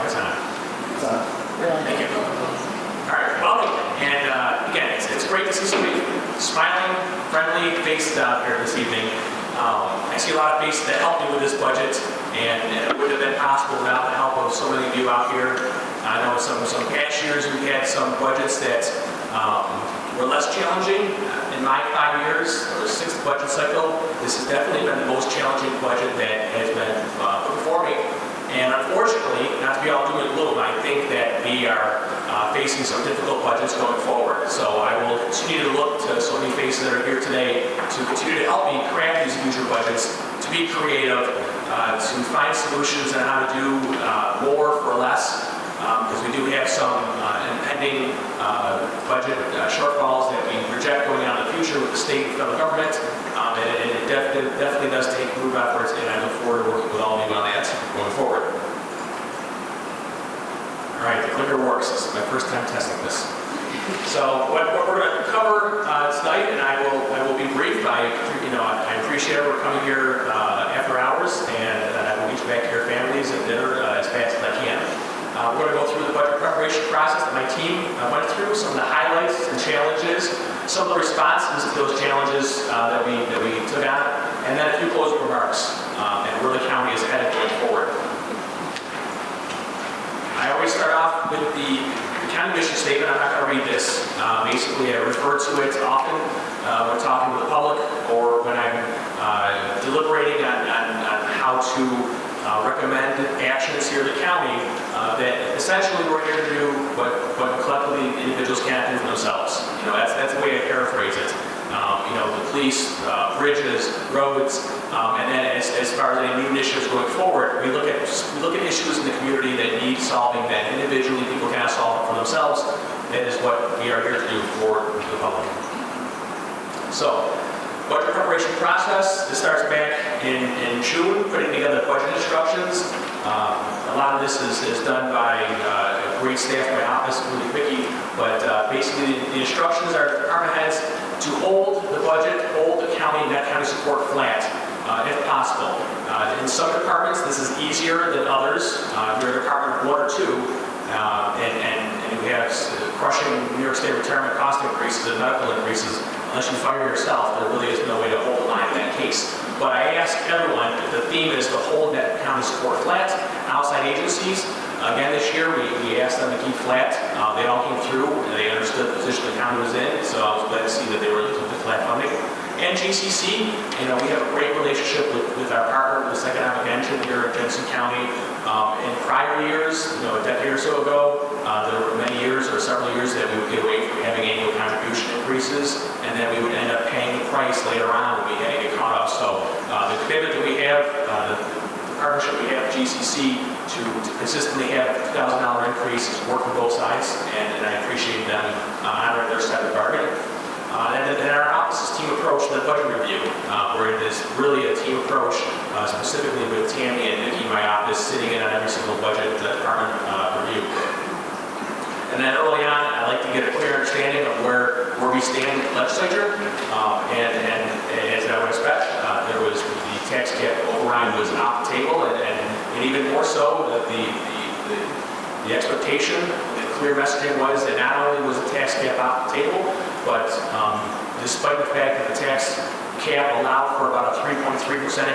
mic's on. It's on. Thank you. All right, welcome. And again, it's great to see so many smiling, friendly faces out here this evening. I see a lot of faces that helped me with this budget, and it wouldn't have been possible without the help of so many of you out here. I know some past years we had some budgets that were less challenging. In my 5 years, or 6th budget cycle, this has definitely been the most challenging budget that has been put before me. And unfortunately, not to be all doom and gloom, I think that we are facing some difficult budgets going forward. So I will continue to look to so many faces that are here today to continue to help me craft these future budgets, to be creative, to find solutions on how to do more for less, because we do have some impending budget shortfalls that we project going on in the future with the state and federal government. And it definitely does take group efforts, and I look forward to working with all of you on that going forward. All right, the clicker works. This is my first time testing this. So what we're going to cover tonight, and I will be brief. I appreciate everyone coming here after hours, and I will get you back to your families and dinner as fast as I can. We're going to go through the budget preparation process that my team went through, some of the highlights and challenges, some of the responses to those challenges that we took on, and then a few closing remarks and where the county is headed going forward. I always start off with the county mission statement. I'm not going to read this. Basically, I refer to it often when talking to the public or when I'm deliberating on how to recommend actions here in the county, that essentially we're here to do what collectively individuals can't do for themselves. That's the way I paraphrase it. The police, bridges, roads, and then as far as any new initiatives going forward, we look at issues in the community that need solving, that individually people cannot solve for themselves. That is what we are here to do for the public. So, budget preparation process, this starts back in June, putting together budget instructions. A lot of this is done by a great staff in my office, really picky, but basically the instructions are department heads to hold the budget, hold the county net county support flat, if possible. In some departments, this is easier than others. If you're a department of 1 or 2, and we have crushing New York State retirement cost increases and medical increases, unless you fire yourself, there really is no way to hold the line in that case. But I ask everyone, the theme is to hold net county support flat. Outside agencies, again this year, we asked them to keep flat. They all came through, and they understood the position the county was in, so I was glad to see that they were looking for flat funding. And GCC, we have a great relationship with our partner, this economic engine here in Genesee County. In prior years, a decade or so ago, there were many years or several years that we would get away from having annual contribution increases, and then we would end up paying the price later on when we had to get caught up. So the commitment that we have, the partnership we have with GCC to consistently have a $2,000 increase is working both sides, and I appreciate them honoring their side of the bargain. And then our office's team approach to the budget review, where it is really a team approach, specifically with Tammy and Nikki in my office, sitting in on every single budget department review. And then early on, I like to get a clear understanding of where we stand in the legislature, and as I would expect, there was the tax cap override was off the table, and even more so, the expectation, the clear messaging was that not only was the tax cap off the table, but despite the fact that the tax cap allowed for about a 3.3%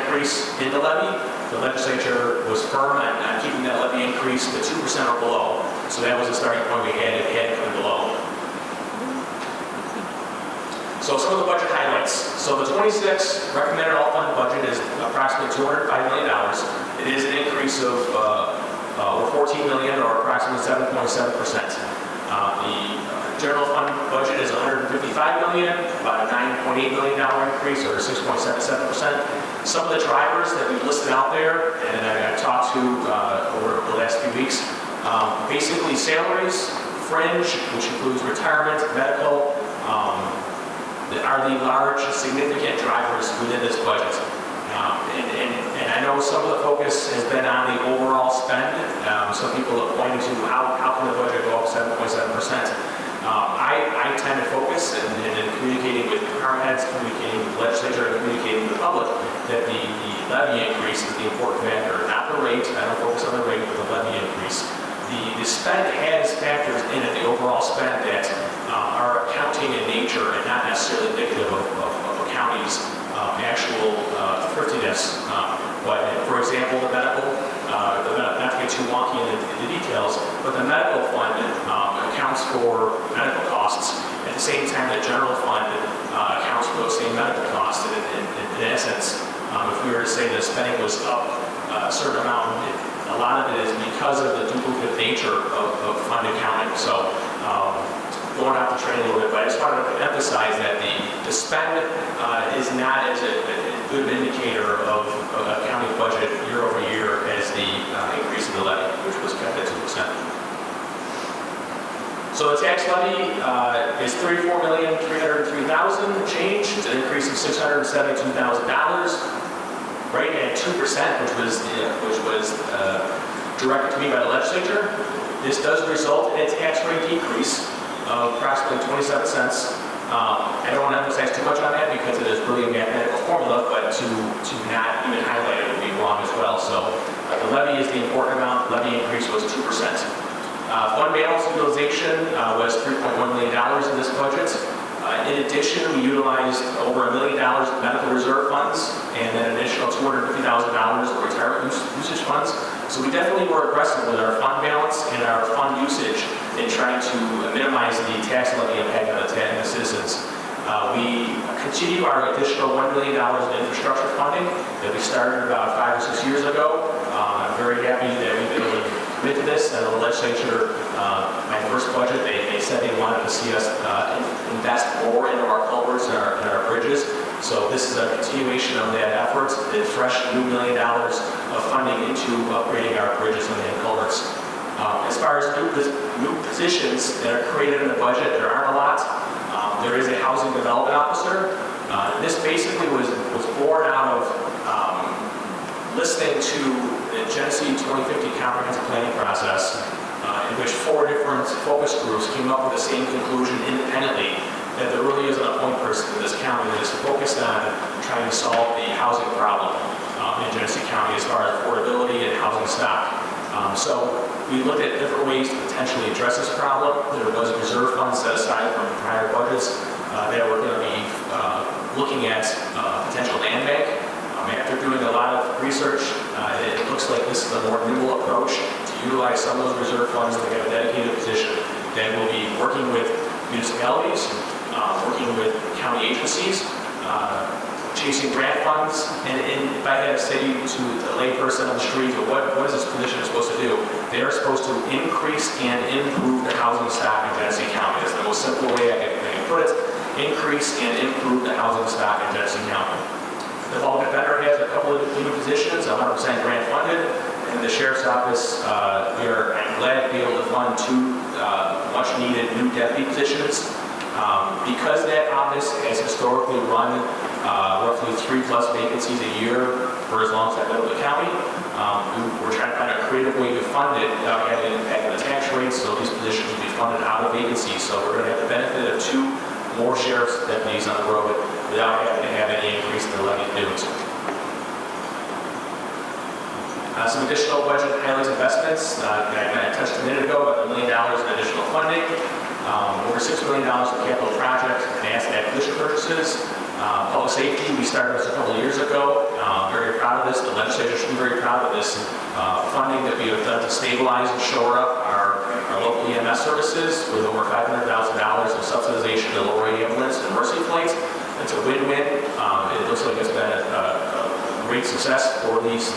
increase in the levy, the legislature was firm on keeping that levy increase to 2% or below. So that was the starting point we had. It had to come below. So some of the budget highlights. So the 26 recommended all-fund budget is approximately $205 million. It is an increase of over $14 million, or approximately 7.7%. The general fund budget is $155 million, about a $9.8 million increase, or 6.77%. Some of the drivers that we've listed out there, and I've talked to over the last few weeks, basically salaries, fringe, which includes retirement, medical, are the large, significant drivers within this budget. And I know some of the focus has been on the overall spend. Some people have pointed to how can the budget go up 7.7%. I tend to focus in communicating with department heads, communicating with the legislature, and communicating with the public that the levy increase is the important factor, not the rate. I don't focus on the rate, but the levy increase. the spend has factors in it, the overall spend that are accounting in nature and not necessarily indicative of a county's actual thriftiness. But for example, the medical, not to get too wonky in the details, but the medical fund accounts for medical costs at the same time the general fund accounts for those same medical costs. And in essence, if we were to say the spending was up a certain amount, a lot of it is because of the duplicative nature of fund accounting. So going off the train a little bit, but I just wanted to emphasize that the spend is not as a good indicator of a county budget year over year as the increase in the levy, which was kept at 2%. So the tax levy is $34,303,000 change. It's an increase of $672,000, right at 2%, which was directed to me by the legislature. This does result in a tax rate decrease of approximately 27 cents. I don't want to emphasize too much on that because it is really a mathematical formula, but to not even highlight it would be wrong as well. So the levy is the important amount. The levy increase was 2%. Fund balance utilization was $3.1 million in this budget. In addition, we utilized over $1 million in medical reserve funds and then an additional $250,000 of retirement usage funds. So we definitely were aggressive with our fund balance and our fund usage in trying to minimize the tax levy impact on the citizens. We continue our additional $1 million in infrastructure funding that we started about 5 or 6 years ago. I'm very happy that we've been able to commit to this. And the legislature, my first budget, they said they wanted to see us invest more into our culverts and our bridges. So this is a continuation of that effort. It's fresh new $1 million of funding into upgrading our bridges and culverts. As far as new positions that are created in the budget, there aren't a lot. There is a housing development officer. This basically was born out of listening to the Genesee 2050 comprehensive planning process, in which 4 different focus groups came up with the same conclusion independently, that there really isn't a point person in this county that is focused on trying to solve the housing problem in Genesee County as far as affordability and housing stock. So we looked at different ways to potentially address this problem. There was reserve funds set aside from prior budgets that were going to be looking at potential land bank. After doing a lot of research, it looks like this is a more nimble approach to utilize some of those reserve funds to get a dedicated position that will be working with municipalities, working with county agencies, chasing grant funds, and if I had to say to the layperson on the street, what is this position supposed to do? They are supposed to increase and improve the housing stock in Genesee County. That's the most simple way I can put it. Increase and improve the housing stock in Genesee County. The public defender has a couple of new positions, 100% grant funded. In the Sheriff's Office, I'm glad to be able to fund 2 much needed new deputy positions. Because that office has historically run roughly 3+ vacancies a year for as long as I've been with the county, we're trying to find a creative way to fund it without having an impact on the tax rates, so these positions will be funded out of vacancies. So we're going to have the benefit of 2 more sheriff's deputies on the road without having to have any increase in the levy doing so. Some additional budget highlights investments. I touched a minute ago about $1 million in additional funding. Over $6 million for capital projects and asset acquisition purchases. Public safety, we started this a couple of years ago. Very proud of this. The legislature should be very proud of this funding that we have done to stabilize and shore up our local EMS services with over $500,000 of subsidization to lower ambulance and mercy flights. It's a win-win. It looks like it's been a great success for these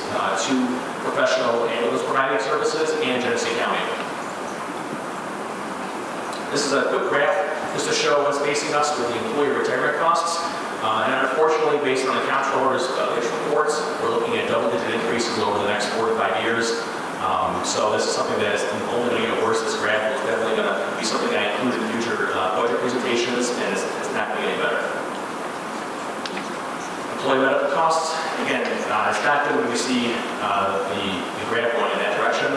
2 professional ambulance providing services and Genesee County. This is a quick graph just to show what's facing us with the employee retirement costs. And unfortunately, based on the comptroller's reports, we're looking at double-digit increases over the next 4 to 5 years. So this is something that is only going to get worse. This graph is definitely going to be something I include in future budget presentations, and it's not going to get any better. Employee medical costs, again, it's not good when we see the graph going in that direction.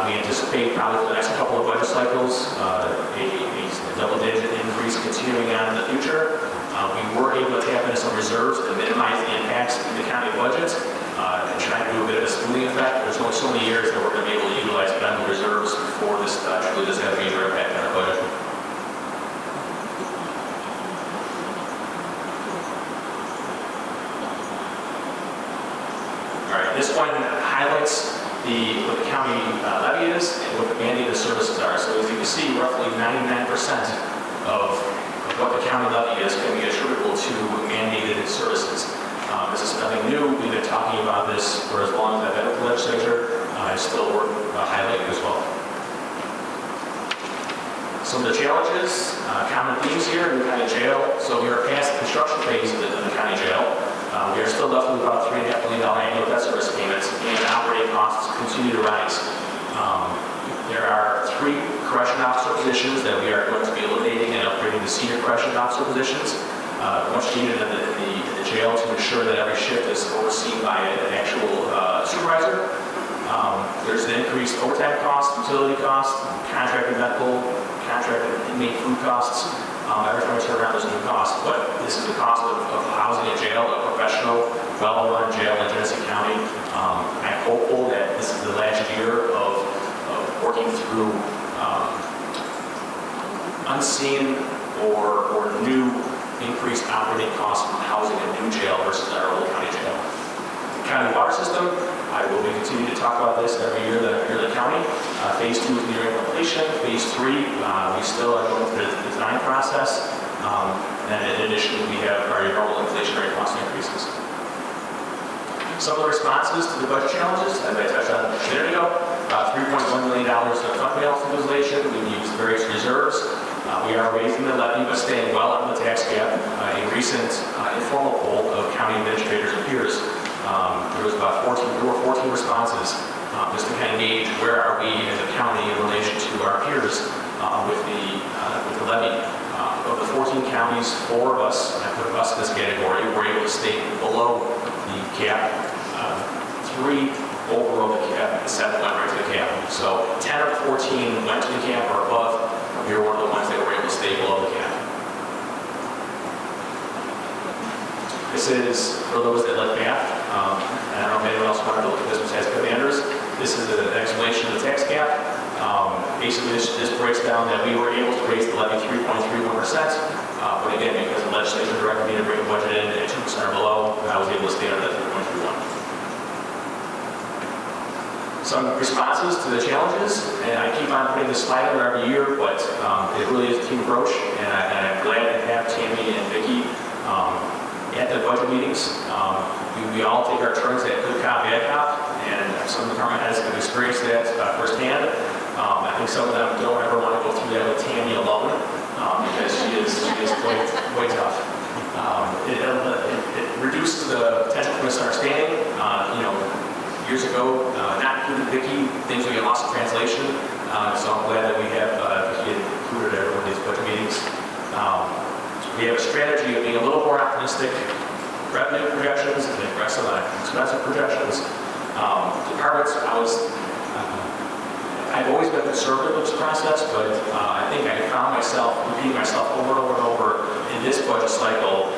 We anticipate probably for the next couple of budget cycles a double-digit increase continuing on in the future. We were able to tap into some reserves to minimize the impacts in the county budget and try to do a bit of a smoothing effect. There's only so many years that we're going to be able to utilize federal reserves before this truly does have a major impact on our budget. All right, this one highlights what the county levy is and what the mandated services are. So as you can see, roughly 99% of what the county levy is can be attributable to mandated services. This is nothing new. We've been talking about this for as long as I've been with the legislature. It's still worth highlighting as well. Some of the challenges, common themes here in the county jail. So we are past the construction phase of the county jail. We are still left with about $3.5 million annual debt service payments, and operating costs continue to rise. There are 3 correction officer positions that we are going to be eliminating and upgrading to senior correction officer positions. Much needed in the jail to ensure that every shift is overseen by an actual supervisor. There's an increased overtime cost, utility costs, contracted medical, contracted inmate food costs. Every time we turn around, there's a new cost. But this is the cost of housing in jail, a professional, well-run jail in Genesee County. I'm hopeful that this is the last year of working through unseen or new increased operating costs from housing a new jail versus our old county jail. The county water system, I will be continuing to talk about this every year the county. Phase 2 is nearing completion. Phase 3, we still are going through the design process. And in addition, we have our normal inflationary cost increases. Some of the responses to the budget challenges, as I touched on a minute ago, $3.1 million of fund balance utilization. We've used various reserves. We are raising the levy but staying well under the tax cap. A recent informal poll of county administrators and peers, there was about 14 responses just to kind of gauge where are we as a county in relation to our peers with the levy. Of the 14 counties, 4 of us, and I put us in this category, were able to stay below the cap. 3 overrode the cap, and 7 went right to the cap. So 10 of 14 went to the cap or above. We were one of the ones that were able to stay below the cap. This is for those that like math. I don't know if anyone else wanted to look at this besides commanders. This is an explanation of the tax cap. Basically, this breaks down that we were able to raise the levy 3.31%. But again, because the legislature directed me to bring the budget in at 2% or below, I was able to stay under that 3.31. Some responses to the challenges, and I keep on putting this slide over every year, but it really is a team approach, and I'm glad to have Tammy and Vicki at the budget meetings. We all take our turns at good cop, bad cop, and some department heads have experienced that firsthand. I think some of them don't ever want to go through that with Tammy alone, because she is quite tough. It reduced the potential for misunderstanding. Years ago, not including Vicki, things would get lost in translation. So I'm glad that we have Vicki included at one of these budget meetings. We have a strategy of being a little more optimistic, revenue projections and aggressive on expensive projections. Departments, I've always been conservative with this process, but I think I found myself repeating myself over and over and over in this budget cycle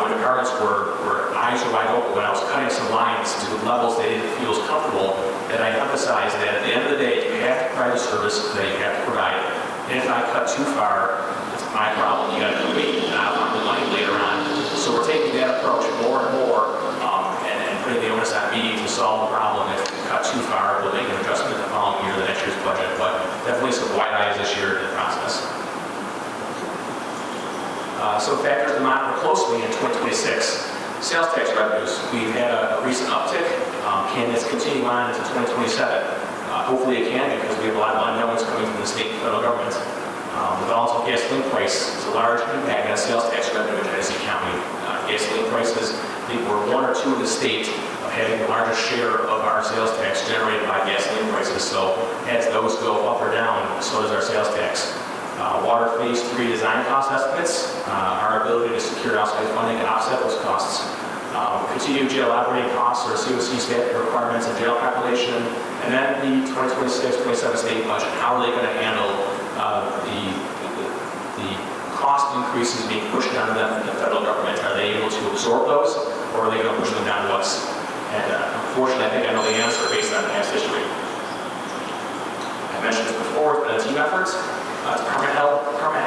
when departments were eyes were wide open, when I was cutting some lines to levels they didn't feel as comfortable, that I emphasized that at the end of the day, you have to provide the service that you have to provide. And if I cut too far, it's my problem. You got to wait, and I'll find the money later on. So we're taking that approach more and more, and putting the onus on me to solve the problem. If we cut too far, we'll make an adjustment the following year, the next year's budget. But definitely some wide eyes this year in the process. Some factors to monitor closely in 2026. Sales tax revenues. We've had a recent uptick. Can this continue on into 2027? Hopefully it can, because we have a lot of unknowns coming from the state and federal government. The volatile gasoline price is a large impact on sales tax revenue in Genesee County. Gasoline prices, I think we're 1 or 2 in the state of having the largest share of our sales tax generated by gasoline prices. So as those go up or down, so does our sales tax. Water Phase 3 design cost estimates, our ability to secure outside funding and offset those costs. Continued jail operating costs or COC staffing requirements and jail population, and then the 2026-27 state budget. How are they going to handle the cost increases being pushed down to them from the federal government? Are they able to absorb those, or are they going to push them down to us? And unfortunately, I think I know the answer based on past history. I mentioned this before, but it's a team effort. It's department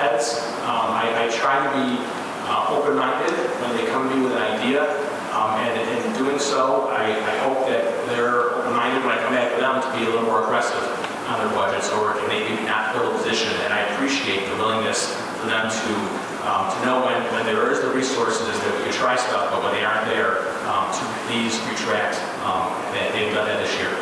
heads. I try to be open-minded when they come to me with an idea, and in doing so, I hope that they're open-minded when I come back to them to be a little more aggressive on their budgets, or can they maybe not fill a position. And I appreciate the willingness for them to know when there is the resources that we can try stuff, but when they aren't there, to please retract. They've done that this year.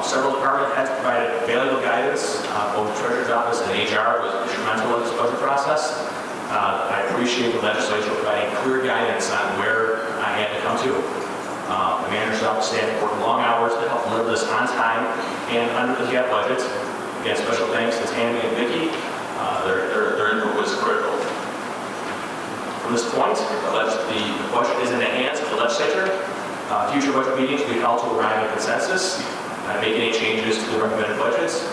Several department heads provided valuable guidance. Both the Treasurer's Office and HR was instrumental in this budget process. I appreciate the legislature providing clear guidance on where I had to come to. The manager's office staff worked long hours to help deliver this on time and under the GAAP budget. Again, special thanks to Tammy and Vicki. Their input was critical. From this point, the budget is in the hands of the legislature. Future budget meetings will be held to arrive at consensus, make any changes to the recommended budgets.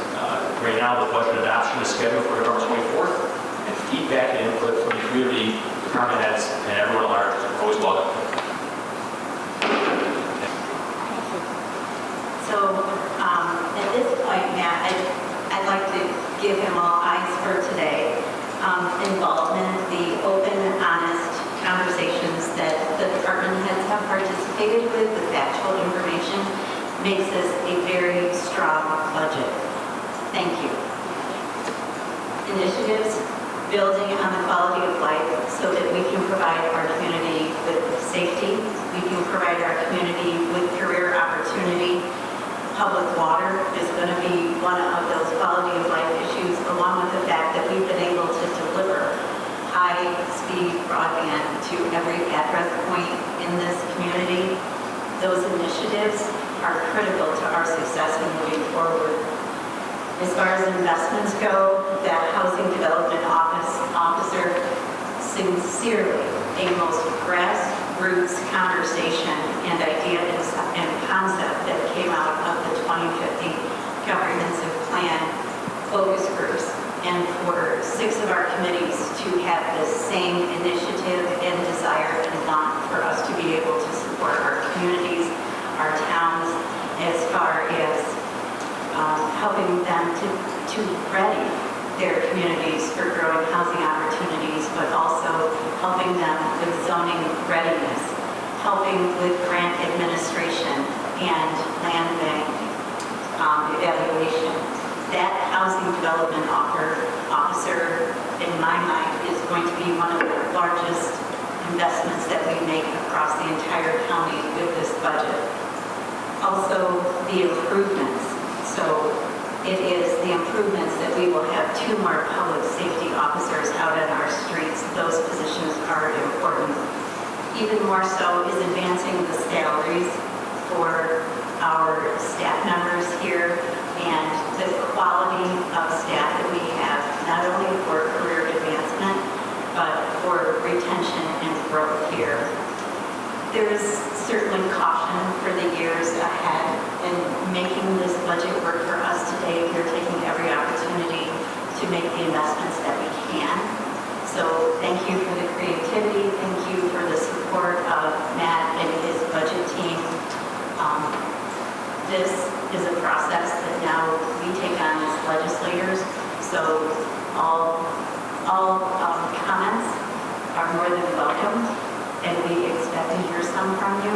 Right now, the budget adoption is scheduled for November 24th, and feedback and input from the community, department heads, and everyone at large is always welcome. So at this point, Matt, I'd like to give him all eyes for today. Involvement, the open, honest conversations that the department heads have participated with factual information makes this a very strong budget. Thank you. Initiatives, building on the quality of life so that we can provide our community with safety, we can provide our community with career opportunity. Public water is going to be one of those quality of life issues, along with the fact that we've been able to deliver high-speed broadband to every address point in this community. Those initiatives are critical to our success in moving forward. As far as investments go, that housing development officer, sincerely, a most grassroots conversation and idea and concept that came out of the 2050 comprehensive plan focus groups, and for 6 of our committees to have the same initiative and desire and want for us to be able to support our communities, our towns, as far as helping them to ready their communities for growing housing opportunities, but also helping them with zoning readiness, helping with grant administration and land bank evaluation. That housing development officer, in my mind, is going to be one of the largest investments that we make across the entire county with this budget. Also, the improvements. So it is the improvements that we will have 2 more public safety officers out on our streets. Those positions are important. Even more so is advancing the salaries for our staff members here and the quality of staff that we have, not only for career advancement, but for retention and growth here. There is certainly caution for the years ahead in making this budget work for us today. We're taking every opportunity to make the investments that we can. So thank you for the creativity. Thank you for the support of Matt and his budget team. This is a process that now we take on as legislators. So all comments are more than welcome, and we expect to hear some from you.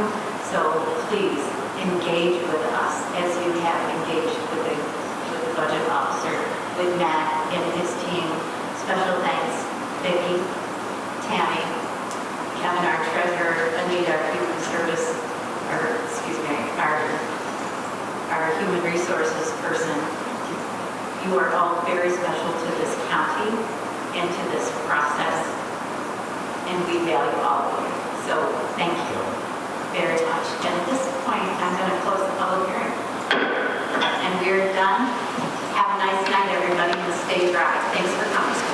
So please engage with us as you have engaged with the budget officer, with Matt and his team. Special thanks, Vicki, Tammy, Kevin, our treasurer, Anita, our human service, our human resources person. You are all very special to this county and to this process, and we value all of you. So thank you very much. And at this point, I'm going to close the public hearing. And we're done. Have a nice night, everybody, and stay dry. Thanks for coming.